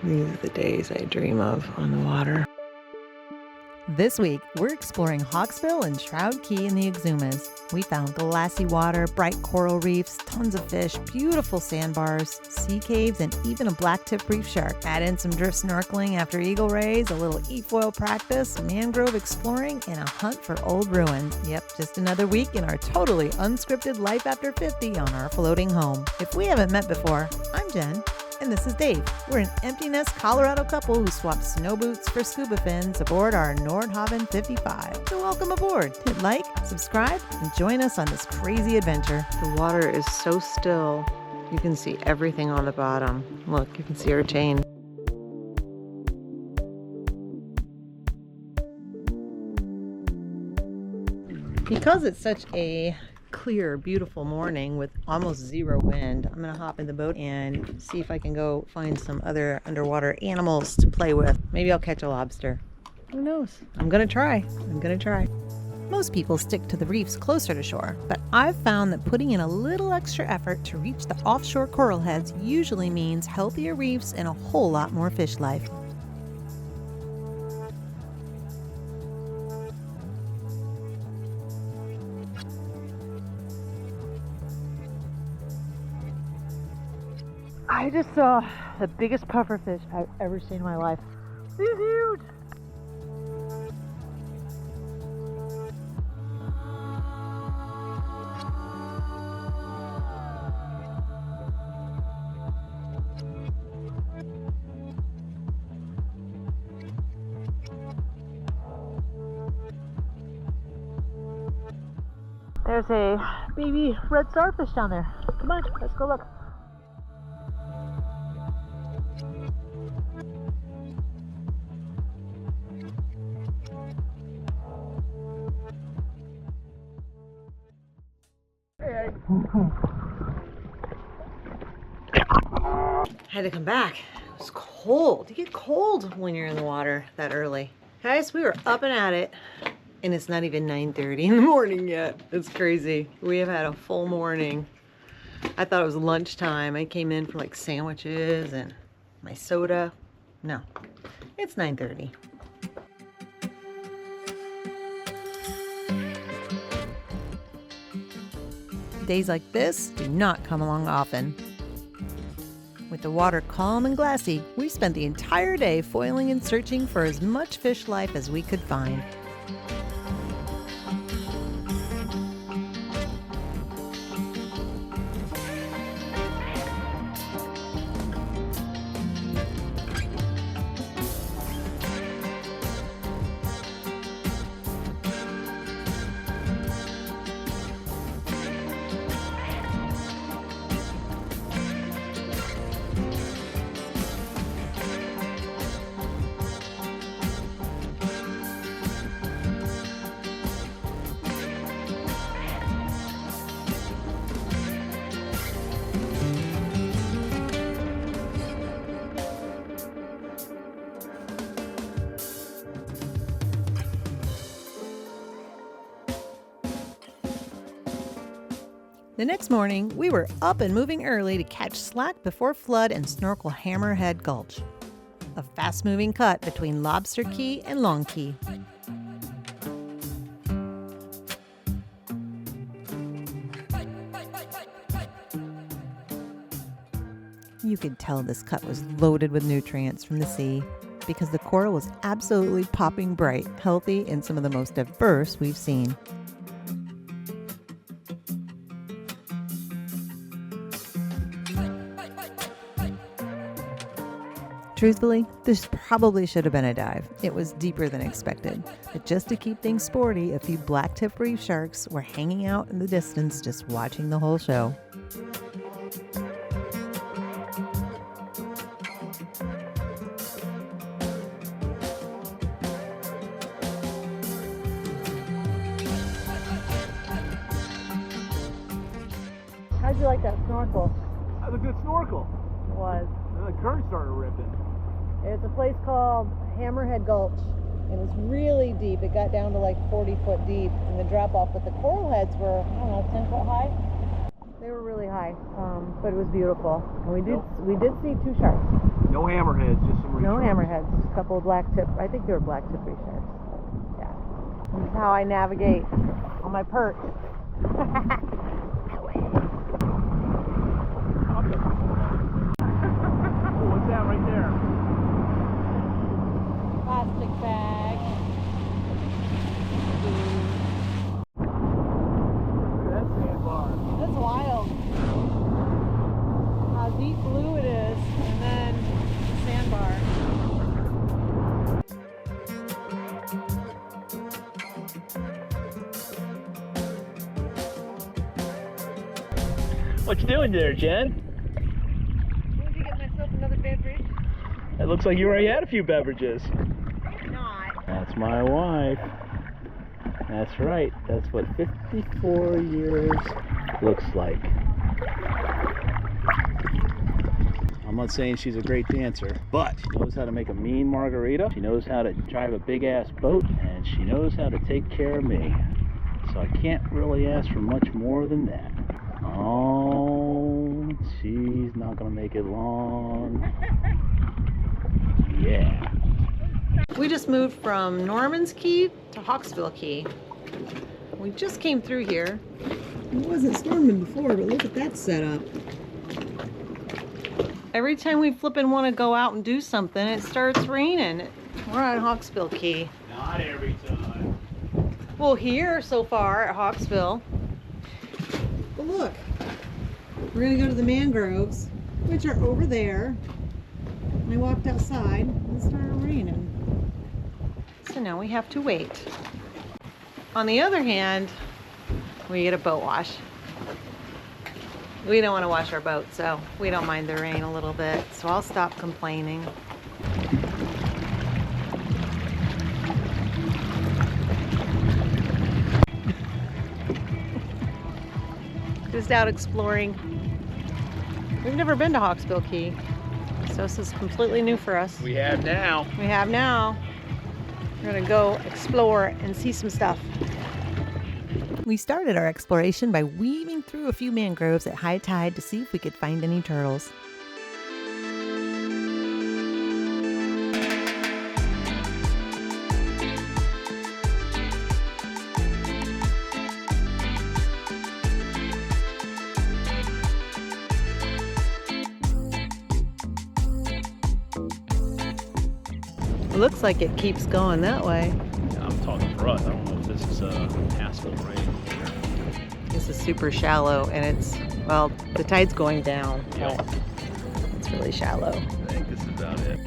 These are the days I dream of on the water. This week, we're exploring Hawksbill and Shroud Cay in the Exumas. We found glassy water, bright coral reefs, tons of fish, beautiful sandbars, sea caves, and even a blacktip reef shark. Add in some drift snorkeling after eagle rays, a little eFoil practice, mangrove exploring, and a hunt for old ruins. Yep, just another week in our totally unscripted life after 50 on our floating home. If we haven't met before, I'm Jen. And this is Dave. We're an empty nest Colorado couple who swapped snow boots for scuba fins aboard our Nordhavn 55. So welcome aboard. Hit like, subscribe, and join us on this crazy adventure. The water is so still. You can see everything on the bottom. Look, you can see our chain. Because it's such a clear, beautiful morning with almost zero wind, I'm gonna hop in the boat and see if I can go find some other underwater animals to play with. Maybe I'll catch a lobster. Who knows? I'm gonna try. Most people stick to the reefs closer to shore, but I've found that putting in a little extra effort to reach the offshore coral heads usually means healthier reefs and a whole lot more fish life. I just saw the biggest pufferfish I've ever seen in my life. He's huge! There's a baby red starfish down there. Come on, let's go look. Had to come back. It was cold. You get cold when you're in the water that early. Guys, we were up and at it, and it's not even 9:30 in the morning yet. It's crazy. We have had a full morning. I thought it was lunchtime. I came in for like sandwiches and my soda. No, it's 9:30. Days like this do not come along often. With the water calm and glassy, we spent the entire day foiling and searching for as much fish life as we could find. The next morning, we were up and moving early to catch slack before flood and snorkel Hammerhead Gulch, a fast-moving cut between Lobster Cay and Long Cay. You could tell this cut was loaded with nutrients from the sea because the coral was absolutely popping bright, healthy, and some of the most diverse we've seen. Truthfully, this probably should have been a dive. It was deeper than expected. But just to keep things sporty, a few blacktip reef sharks were hanging out in the distance just watching the whole show. How'd you like that snorkel? That was a good snorkel. It was. And the current started ripping. It's a place called Hammerhead Gulch. It was really deep. It got down to like 40 foot deep in the drop off, but the coral heads were, I don't know, 10 foot high. They were really high, but it was beautiful. And we did see two sharks. No hammerheads, just some reef No sharks. hammerheads, a couple of blacktip. I think they were blacktip reef sharks. Yeah. This is how I navigate on my perch. What's that right there? Plastic bag. Look at that sandbar. That's wild. How deep blue it is, and then the sandbar. What you doing there, Jen? Going to get myself another beverage. It looks like you already had a few beverages. Not. That's my wife. That's right. That's what 54 years looks like. I'm not saying she's a great dancer, but she knows how to make a mean margarita. She knows how to drive a big ass boat, and she knows how to take care of me. So I can't really ask for much more than that. Oh, she's not gonna make it long. Yeah. We just moved from Norman's Cay to Hawksbill Cay. We just came through here. It wasn't storming before, but look at that setup. Every time we flippin' want to go out and do something, it starts raining. We're on Hawksbill Cay. Not every time. Well, here so far at Hawksbill. But look, we're gonna go to the mangroves, which are over there. And I walked outside and it started raining. So now we have to wait. On the other hand, we get a boat wash. We don't want to wash our boat, so we don't mind the rain a little bit. So I'll stop complaining. Just out exploring. We've never been to Hawksbill Cay, so this is completely new for us. We have now. We have now. We're gonna go explore and see some stuff. We started our exploration by weaving through a few mangroves at high tide to see if we could find any turtles. It looks like it keeps going that way. Yeah, I'm talking for us. I don't know if this is Hawksbill rain. This is super shallow and it's, well, the tide's going down. Yeah. But it's really shallow. I think this is about it.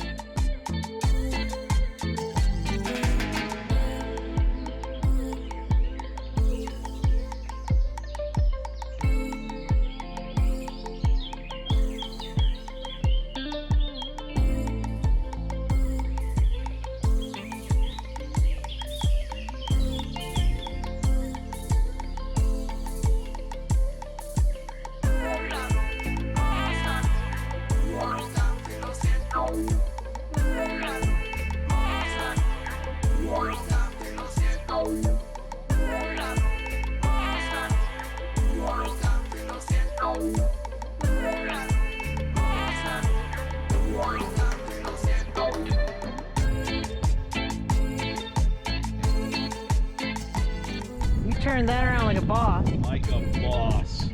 Turn that around like a boss. Like a boss.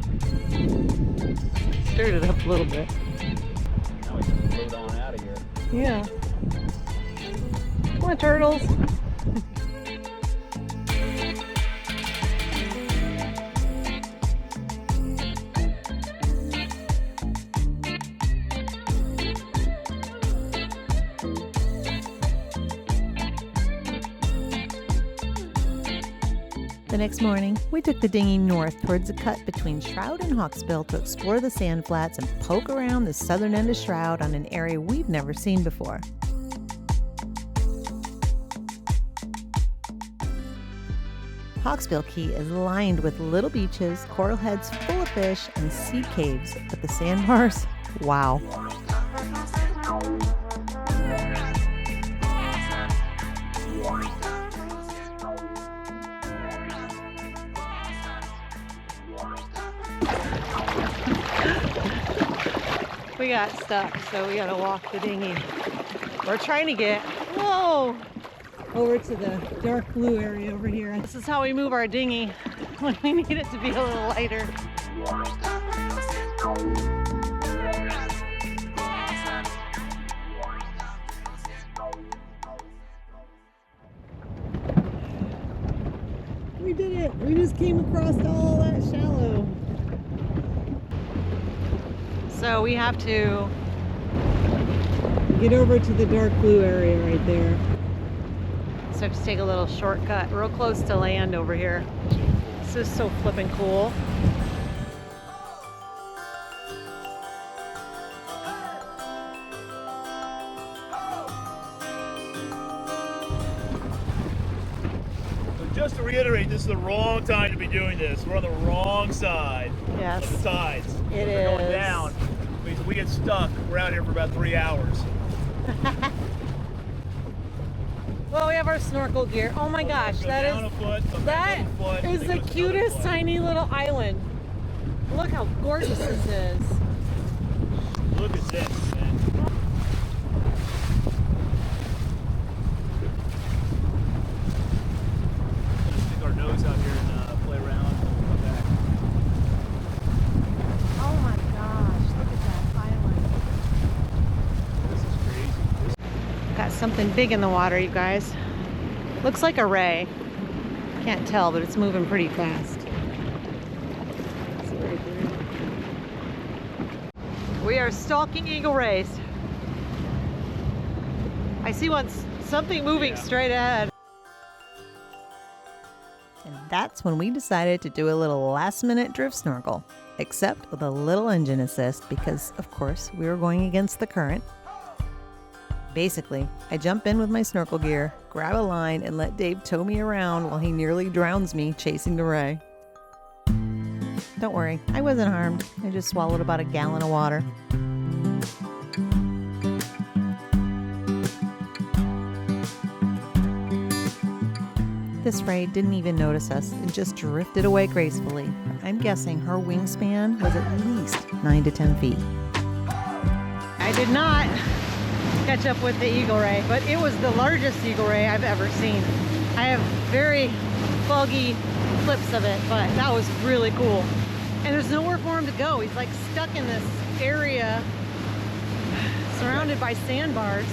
Stirred it up a little bit. Now we just float on out of here. Yeah. Come on, turtles. The next morning, we took the dinghy north towards the cut between Shroud and Hawksbill to explore the sand flats and poke around the southern end of Shroud on an area we've never seen before. Hawksbill Cay is lined with little beaches, coral heads full of fish, and sea caves, but the sandbars, wow. We got stuck, so we gotta walk the dinghy. We're trying to get, whoa, over to the dark blue area over here. This is how we move our dinghy when we need it to be a little lighter. We did it! We just came across all that shallow. So we have to get over to the dark blue area right there. So I have to take a little shortcut real close to land over here. This is so flippin' cool. Just to reiterate, this is the wrong time to be doing this. We're on the wrong side Yes. of the tides. It We're going is. down. Means if we get stuck, we're out here for about 3 hours. Well, we have our snorkel gear. Oh my gosh, Go that down is a foot, come that back up a foot, is then the goes another cutest foot. tiny little island. Look how gorgeous this is. Look at this, man. Gonna stick our nose out here and play around and we'll come back. Oh my gosh, look at that island. This is crazy. Got something big in the water, you guys. Looks like a ray. Can't tell, but it's moving pretty fast. It's right there. We are stalking eagle rays. I see something moving straight ahead. And that's when we decided to do a little last-minute drift snorkel, except with a little engine assist because, of course, we were going against the current. Basically, I jump in with my snorkel gear, grab a line, and let Dave tow me around while he nearly drowns me chasing the ray. Don't worry, I wasn't harmed. I just swallowed about a gallon of water. This ray didn't even notice us and just drifted away gracefully. I'm guessing her wingspan was at least 9 to 10 feet. I did not catch up with the eagle ray, but it was the largest eagle ray I've ever seen. I have very foggy clips of it, but that was really cool. And there's nowhere for him to go. He's like stuck in this area surrounded by sandbars.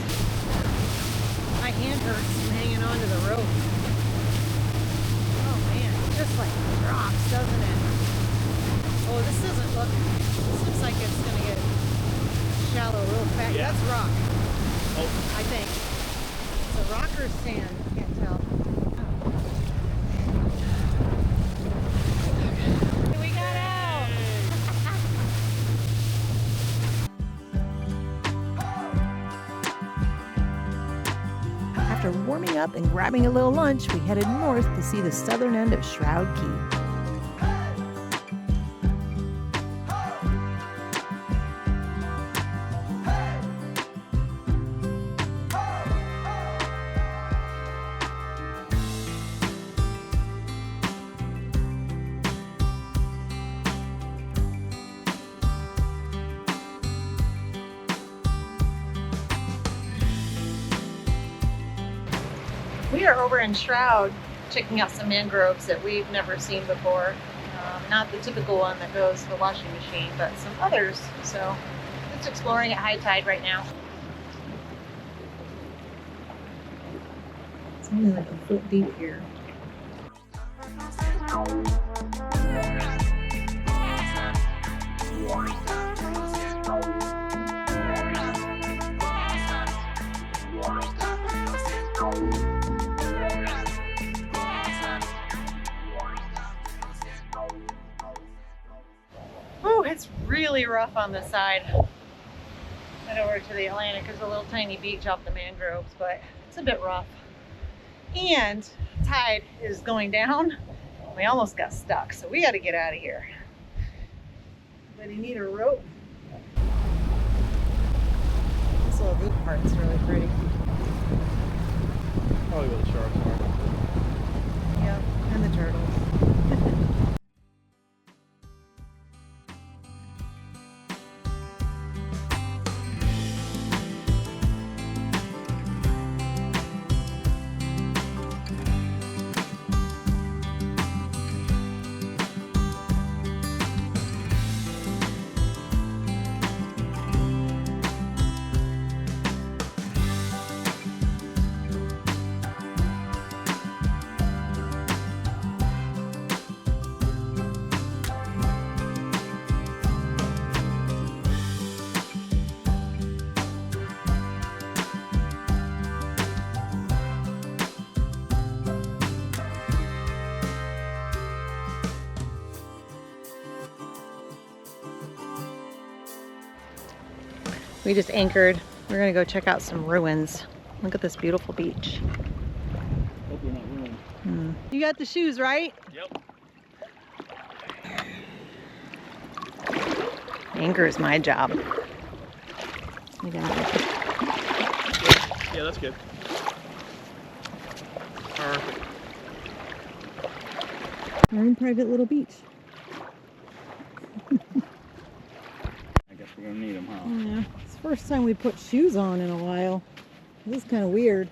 My hand hurts from hanging onto the rope. Oh man, it just like rocks, doesn't it? Oh, this looks like it's gonna get shallow real fast. Yeah. That's rock, Oh, I think. It's a rock or sand, can't tell. We got out! After warming up and grabbing a little lunch, we headed north to see the southern end of Shroud Cay. We are over in Shroud checking out some mangroves that we've never seen before. Not the typical one that goes to the washing machine, but some others. So it's exploring at high tide right now. It's only like a foot deep here. Oh, it's really rough on the side. Head over to the Atlantic. There's a little tiny beach off the mangroves, but it's a bit rough. And tide is going down. We almost got stuck, so we got to get out of here. But you need a rope. This little loop part is really pretty. probably where the sharks are. Yep, and the turtles. We just anchored. We're gonna go check out some ruins. Look at this beautiful beach. Hope you're not ruined. You got the shoes, right? Yep. Anchor is my job. You got it. Yeah, that's good. Perfect. Our own private little beach. I guess we're gonna need them, huh? Yeah, it's the first time we put shoes on in a while. This is kind of weird.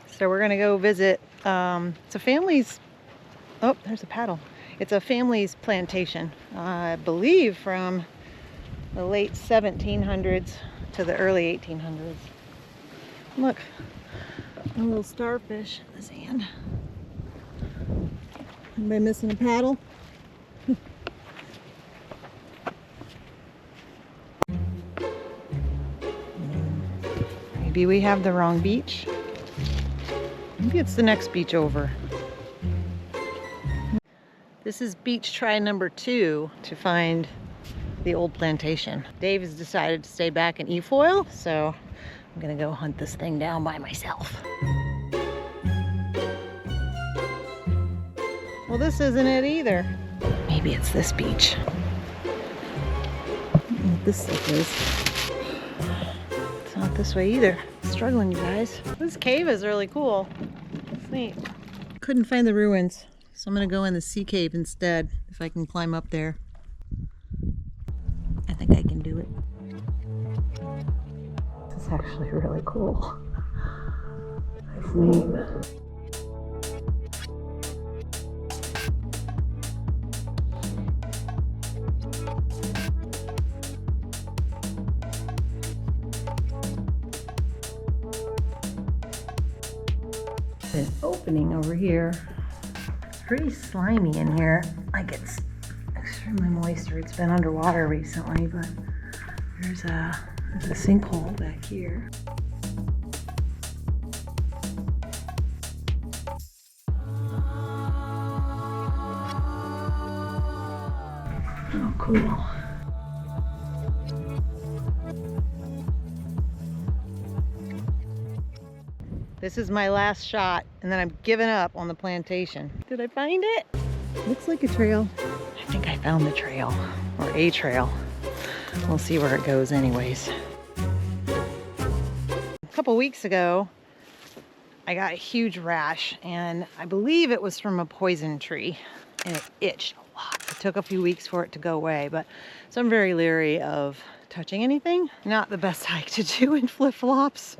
So we're gonna go visit, it's a family's, oh, there's a paddle. It's a family's plantation, I believe from the late 1700s to the early 1800s. Look, a little starfish in the sand. Anybody missing a paddle? Maybe we have the wrong beach. Maybe it's the next beach over. This is beach try number 2 to find the old plantation. Dave has decided to stay back in eFoil, so I'm gonna go hunt this thing down by myself. Well, this isn't it either. Maybe it's this beach. I don't know what this stuff is. It's not this way either. Struggling, you guys. This cave is really cool. It's neat. Couldn't find the ruins, so I'm gonna go in the sea cave instead, if I can climb up there. I think I can do it. This is actually really cool. That's neat. An opening over here. Pretty slimy in here. Like it's extremely moisture. It's been underwater recently, but there's a sinkhole back here. Oh, cool. This is my last shot, and then I'm giving up on the plantation. Did I find it? Looks like a trail. I think I found the trail, or a trail. We'll see where it goes anyways. A couple weeks ago, I got a huge rash, and I believe it was from a poison tree, and it itched a lot. It took a few weeks for it to go away, so I'm very leery of touching anything. Not the best hike to do in flip-flops.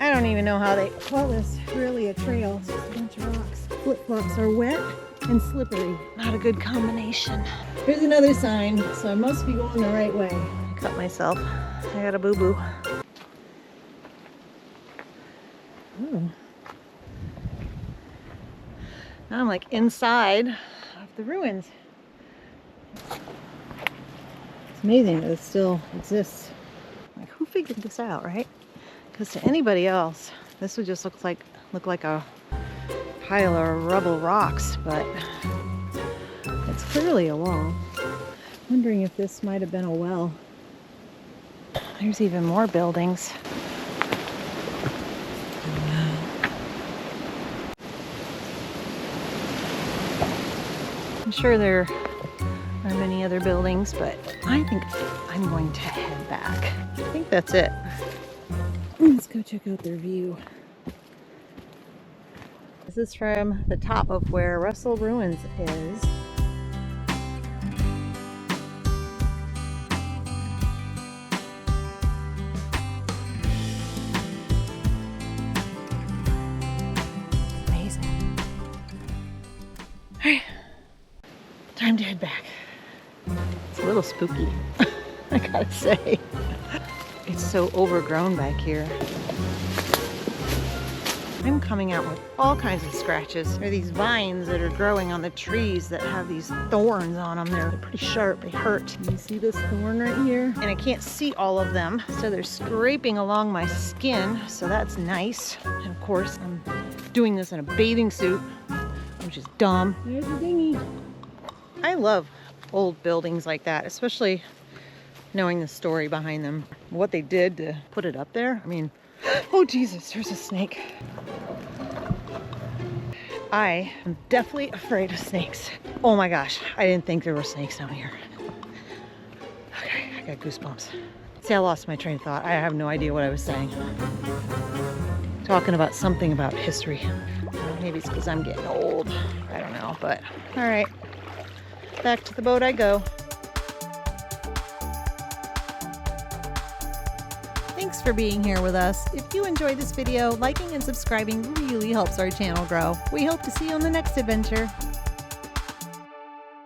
I don't even know how they call this really a trail. It's just a bunch of rocks. Flip-flops are wet and slippery. Not a good combination. Here's another sign, so I must be going the right way. I cut myself. I got a boo-boo. Ooh. Now I'm like inside of the ruins. It's amazing that it still exists. Like, who figured this out, right? Because to anybody else, this would just look like a pile of rubble rocks, but it's clearly a wall. Wondering if this might have been a well. There's even more buildings. I'm sure there are many other buildings, but I think I'm going to head back. I think that's it. Let's go check out their view. This is from the top of where Russell Ruins is. Amazing. All right, time to head back. It's a little spooky, I gotta say. It's so overgrown back here. I'm coming out with all kinds of scratches. There are these vines that are growing on the trees that have these thorns on them. They're pretty sharp, they hurt. You see this thorn right here? And I can't see all of them, so they're scraping along my skin, so that's nice. And of course, I'm doing this in a bathing suit, which is dumb. There's the dinghy. I love old buildings like that, especially knowing the story behind them, what they did to put it up there. I mean, oh Jesus, there's a snake. I am definitely afraid of snakes. Oh my gosh, I didn't think there were snakes down here. Okay, I got goosebumps. See, I lost my train of thought. I have no idea what I was saying. Talking about something about history. Maybe it's because I'm getting old. I don't know, but all right. Back to the boat I go. Thanks for being here with us. If you enjoyed this video, liking and subscribing really helps our channel grow. We hope to see you on the next adventure.